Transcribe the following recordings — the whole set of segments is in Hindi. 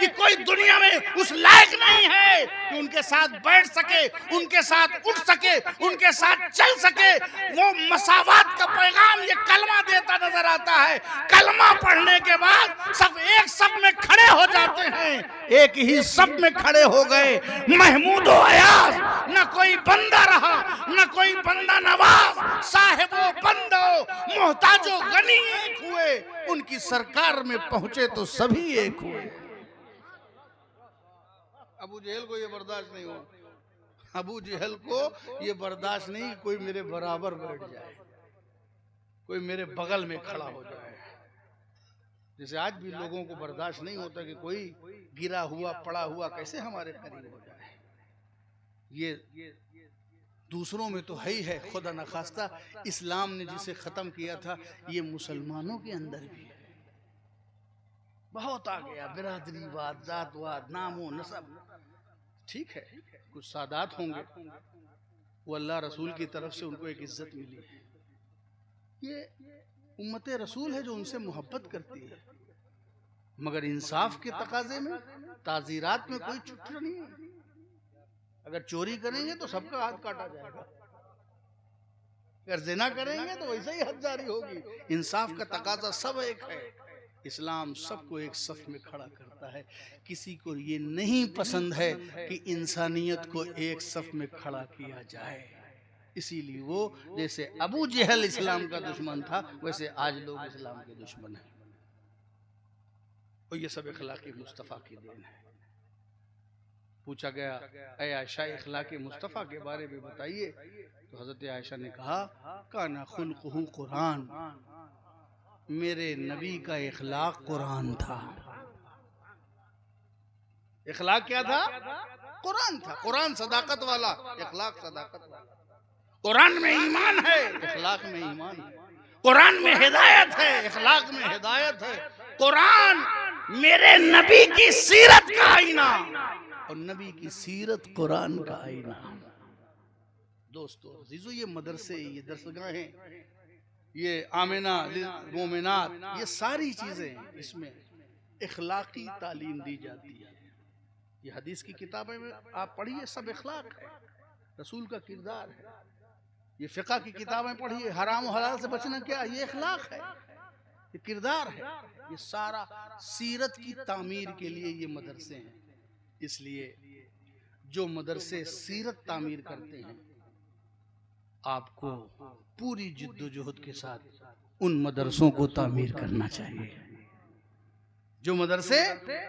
कि कोई दुनिया में उस लायक नहीं है कि उनके साथ बैठ सके, उनके साथ उठ सके, उनके साथ चल सके। वो मसावत का पैगाम ये कलमा देता नजर आता है। कलमा पढ़ने के बाद सब एक सब में खड़े हो जाते हैं, एक ही सब में खड़े हो गए। महमूद अयाज न कोई बंदा रहा, न कोई बंदा नवाज, साहिबो बंदो मोहताजो गनी एक हुए। उनकी सरकार में पहुंचे तो सभी एक हुए। अबू जहल को ये बर्दाश्त नहीं हुआ, अबू जहल को ये बर्दाश्त नहीं कोई मेरे बराबर बैठ जाए, कोई मेरे बगल में खड़ा हो जाए। जैसे आज भी लोगों को बर्दाश्त नहीं होता कि कोई गिरा हुआ पड़ा हुआ कैसे हमारे करीब हो जाए। ये दूसरों में तो है ही है, खुदा न खास्ता इस्लाम ने जिसे खत्म किया था ये मुसलमानों के अंदर भी है। बहुत आ गया बिरादरीवाद, जातवाद, नामो नसब। ठीक है, कुछ सादात होंगे, वो अल्लाह रसूल की तरफ से उनको एक इज्जत मिली है। ये उम्मते रसूल है जो उनसे मोहब्बत करती है, मगर इंसाफ के तकाजे में ताजीरात में कोई छुट्टी नहीं है। अगर चोरी करेंगे तो सबका हाथ काटा जाएगा, अगर जिना करेंगे तो वैसे ही हद जारी होगी। इंसाफ का तकाजा सब एक है। इस्लाम सबको एक सफ में खड़ा करता है। किसी को ये नहीं पसंद है कि इंसानियत को एक सफ में खड़ा किया जाए। इसीलिए वो जैसे अबू जहल इस्लाम का दुश्मन था, वैसे आज लोग इस्लाम के दुश्मन हैं। और ये सब इखलाक़ मुस्तफ़ा की देन है। पूछा गया, ऐ आयशा इखलाक़ मुस्तफ़ा के बारे में बताइए, तो हज़रत आयशा ने कहा, काना खुल्क़ुहु कुरान, मेरे नबी का इखलाक़ कुरान था। इखलाक़ क्या था? कुरान था। कुरान सदाकत वाला, इखलाक़ सदाकत वाला। कुरान में ईमान है, इखलाक़ में ईमान है। कुरान में हिदायत है, इखलाक़ में हिदायत है। कुरान मेरे नबी की सीरत का आईना, और नबी की सीरत कुरान का आईना। दोस्तों अजीजों, ये मदरसे, ये दरसगाहें, ये आमिना मोमिनात, ये सारी चीजें, इसमें इखलाकी तालीम दी जाती है। ये हदीस की किताबें में आप पढ़िए, सब इखलाक है, रसूल का किरदार है। ये फ़िक़्ह की किताबें पढ़िए, हराम और हलाल से बचना क्या, ये इखलाक है, ये किरदार है। ये सारा सीरत की तामीर के लिए ये मदरसे हैं। इसलिए जो मदरसे सीरत तामीर करते हैं, आपको पूरी जिद्दोजहद के साथ उन मदरसों को तामीर करना चाहिए। जो मदरसे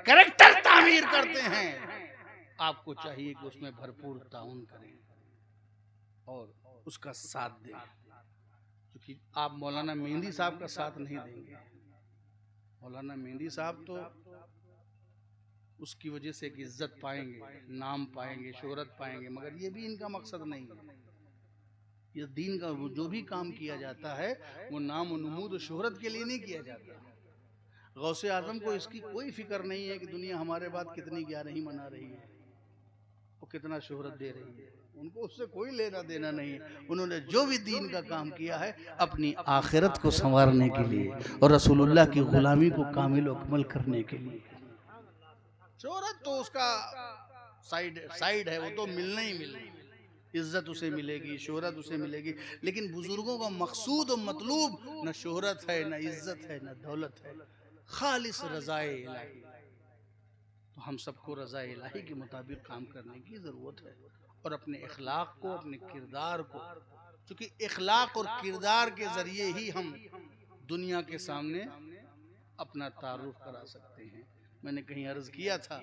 कैरेक्टर तामीर करते हैं, आपको चाहिए कि उसमें भरपूर ताउन करें और उसका साथ दें। क्योंकि आप मौलाना मेहंदी साहब का साथ नहीं देंगे, मौलाना मेहंदी साहब तो उसकी वजह से एक इज्जत पाएंगे, नाम पाएंगे, शोहरत पाएंगे, मगर ये भी इनका मकसद नहीं है। ये दीन का जो भी काम किया जाता है वो नाम और नमूद और शोहरत के लिए नहीं किया जाता। गौसे आजम को इसकी कोई फिक्र नहीं है कि दुनिया हमारे बाद कितनी 11वीं मना रही है, वो कितना शोहरत दे रही है, उनको उससे कोई लेना देना नहीं है। उन्होंने जो भी दीन का काम किया है अपनी आखिरत को संवारने के लिए और रसूलुल्लाह की गुलामी को कामिल अकमल करने के लिए। शोहरत तो उसका साइड है, वो तो मिलना ही मिलना, इज्जत उसे मिलेगी, शोहरत उसे मिलेगी, लेकिन बुजुर्गों का मकसूद और मतलूब न शोहरत है, न इज्जत है, न दौलत है, खालिस रज़ाए इलाही। तो हम सबको रज़ाए इलाही के मुताबिक काम करने की ज़रूरत है और अपने इखलाक को, अपने किरदार को, क्योंकि इखलाक और किरदार के ज़रिए ही हम दुनिया के सामने अपना तारुफ करा सकते हैं। मैंने कहीं अर्ज़ किया था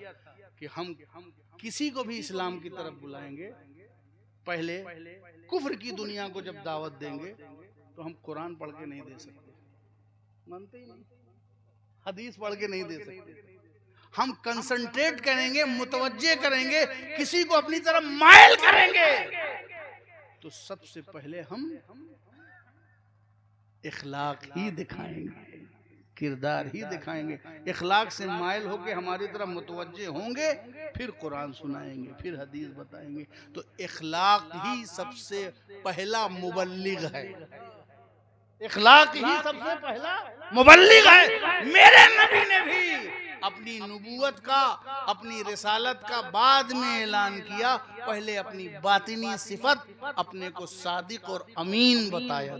कि हम किसी को भी इस्लाम की तरफ बुलाएंगे, पहले कुफ्र की दुनिया को जब दावत देंगे तो हम कुरान पढ़ के नहीं दे सकते, मानते ही नहीं, हदीस पढ़ के नहीं दे सकते। हम कंसंट्रेट करेंगे, मुतवज्जे करेंगे, किसी को अपनी तरफ माइल करेंगे, तो सबसे पहले हम इखलाक ही दिखाएंगे, किरदार ही दिखाएंगे। इखलाक से माइल होके हमारी तरफ मुतवज्जे होंगे, फिर कुरान सुनाएंगे, फिर हदीस बताएंगे। तो इखलाक ही सबसे पहला मुबल्लिग है, इखलाक ही सबसे पहला मुबल्लिग है। मेरे नबी ने भी अपनी नबूवत का, अपनी रिसालत का बाद में ऐलान किया, पहले अपनी बातिनी सिफत, अपने को सादिक और अमीन बताया।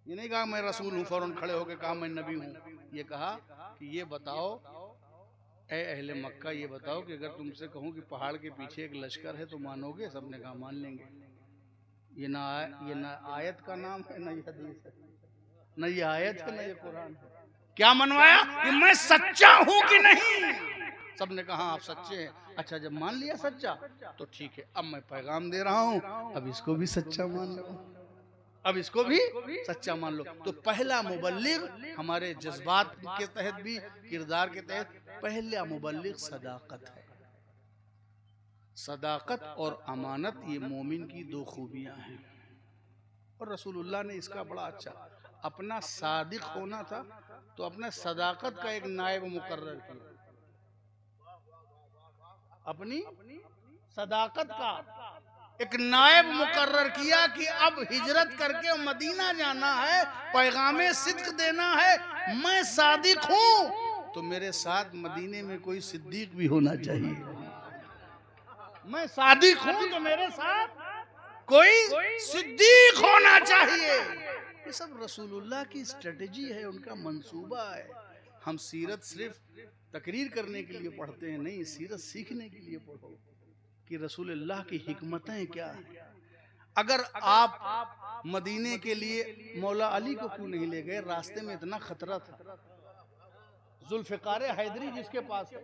ये नहीं कहा मैं रसूल हूँ, फौरन खड़े होकर कहा मैं नबी हूँ। ये कहा कि ये बताओ ए अहले मक्का, ये बताओ कि अगर तुमसे कहूँ कि पहाड़ के पीछे एक लश्कर है तो मानोगे? सबने कहा मान लेंगे। ये ना आयत का नाम है, ना ये हदीस है, ना ये आयत है, ना ये कुरान है। क्या मनवाया कि मैं सच्चा हूँ कि नहीं? सबने कहा आप सच्चे हैं। अच्छा, जब मान लिया सच्चा तो ठीक है, अब मैं पैगाम दे रहा हूँ, अब इसको भी सच्चा मान लो, अब इसको भी सच्चा मान लो। तो पहला मुबल्लिग हमारे जज्बात के तहत भी, किरदार के तहत, पहला मुबल्लिग सदाकत है। सदाकत और अमानत ये मोमिन की दो खूबियां हैं। और रसूलुल्लाह ने इसका बड़ा अच्छा, अपना सादिक होना था तो अपना सदाकत का एक नायब मुकर्रर किया, अपनी सदाकत का एक नायब मुकर्रर किया कि अब हिजरत करके मदीना जाना है, पैगामे सिद्क देना है, मैं सादिक हूँ तो मेरे साथ मदीने में कोई सिद्दीक भी होना चाहिए। मैं सादिक हूँ तो मेरे साथ कोई सिद्दीक होना चाहिए। ये सब रसूलुल्लाह की स्ट्रेटेजी है, उनका मंसूबा है। हम सीरत सिर्फ तकरीर करने के लिए पढ़ते हैं, नहीं, सीरत सीखने के लिए पढ़ो कि रसूलुल्लाह की हिकमतें क्या हैं। अगर आप मदीने के लिए मौला अली को क्यों नहीं ले गए? रास्ते में इतना खतरा था। जुल्फ़िकार हैदरी जिसके पास है,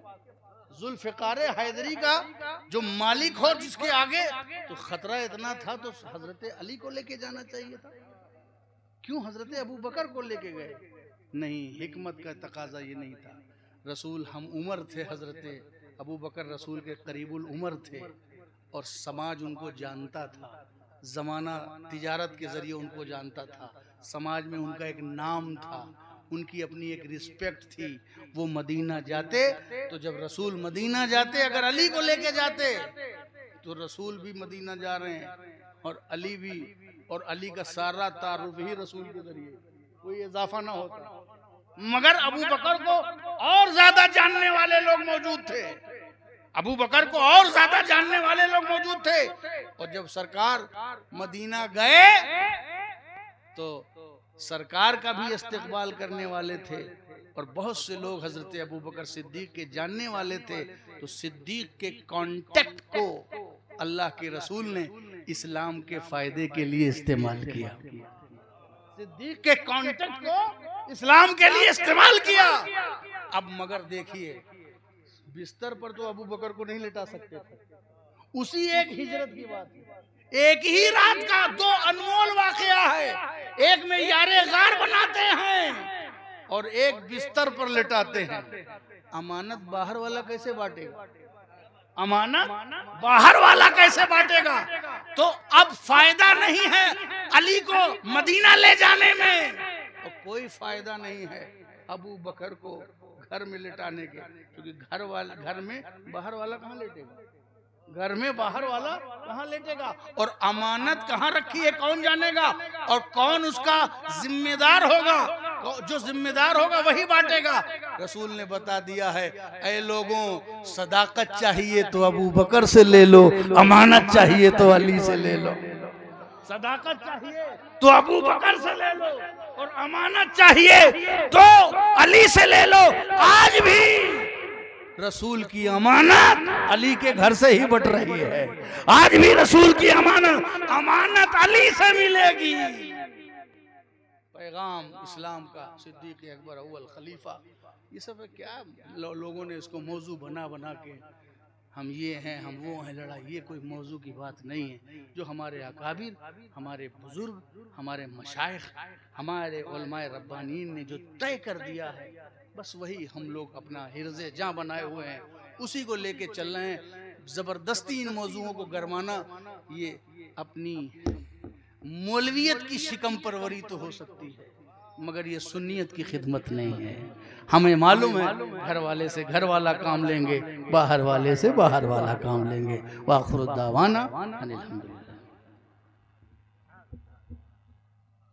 जुल्फ़िकार हैदरी का जो मालिक हो जिसके आगे, तो खतरा इतना था तो हजरत अली को लेके जाना चाहिए था। क्यों हजरत अबू बकर को लेके गए? नहीं, हिकमत का तकाजा ये नहीं था। रसूल हम उम्र थे, हजरत अबू बकर रसूल के करीबुल उम्र थे और समाज उनको जानता था, जमाना तिजारत के जरिए उनको जानता था, समाज में उनका एक नाम था, उनकी अपनी एक रिस्पेक्ट थी। वो मदीना जाते तो जब रसूल मदीना जाते, अगर अली को लेके जाते तो रसूल भी मदीना जा रहे हैं और अली भी, और अली का सारा तारुफ ही रसूल के जरिए, कोई इजाफा ना होता। मगर अबू बकर को और ज्यादा जानने वाले लोग मौजूद थे, अबू बकर को और ज्यादा जानने वाले लोग मौजूद थे। और जब सरकार मदीना गए तो सरकार का भी इस्तकबाल करने वाले थे और बहुत से लोग हजरत अबू बकर सिद्दीक के जानने वाले थे। तो सिद्दीक के कांटेक्ट को अल्लाह के रसूल ने इस्लाम के फायदे के लिए इस्तेमाल किया। सिद्दीक के कांटेक्ट को इस्लाम के लिए इस्तेमाल किया। अब मगर देखिए, बिस्तर पर तो अबू बकर को नहीं लेटा सकते थे। उसी एक हिजरत की बात है, एक ही रात का दो अनमोल वाकया है। एक में यारे गार बनाते हैं और एक बिस्तर पर लेटाते हैं। अमानत बाहर वाला कैसे बांटेगा? अमानत बाहर वाला कैसे बांटेगा? तो अब फायदा नहीं है अली को मदीना ले जाने में, और कोई फायदा नहीं है अबू बकर को घर में लेटाने के, क्योंकि घर में बाहर वाला कहाँ लेटेगा? घर में बाहर वाला कहाँ लेटेगा? और अमानत कहाँ रखी है कौन जानेगा? और कौन उसका जिम्मेदार होगा? जो जिम्मेदार होगा वही बांटेगा। रसूल ने बता दिया है, ऐ लोगों, सदाकत चाहिए तो अबू बकर से ले लो, अमानत चाहिए तो अली से ले लो। सदाकत चाहिए तो अबू बकर से ले लो और अमानत चाहिए तो अली से ले लो। आज भी रसूल की अमानत अली के घर से ही बट रही है। आज भी रसूल की अमानत अली से मिलेगी। पैगाम इस्लाम का सिद्दीक अकबर अव्वल खलीफा, ये सब क्या लोगों ने इसको मौजू बना के हम ये हैं हम वो हैं लड़ाई, ये कोई मौजू की बात नहीं है। जो हमारे अकाबिर, हमारे बुजुर्ग, हमारे मशाइख, हमारे उलमाए रब्बानीन ने जो तय कर दिया है, बस वही हम लोग अपना हिर्ज़े जां बनाए हुए हैं, उसी को लेके चल रहे हैं। ज़बरदस्ती इन मौजूओं को गरमाना ये अपनी मौलवियत की शिकम परवरी तो हो सकती है, मगर ये सुन्नियत की खिदमत नहीं है। हमें मालूम है घर वाले से घर वाला काम लेंगे, बाहर वाले से बाहर वाला काम लेंगे। वाखिर दावाना अनिल हम्दुलिल्लाह।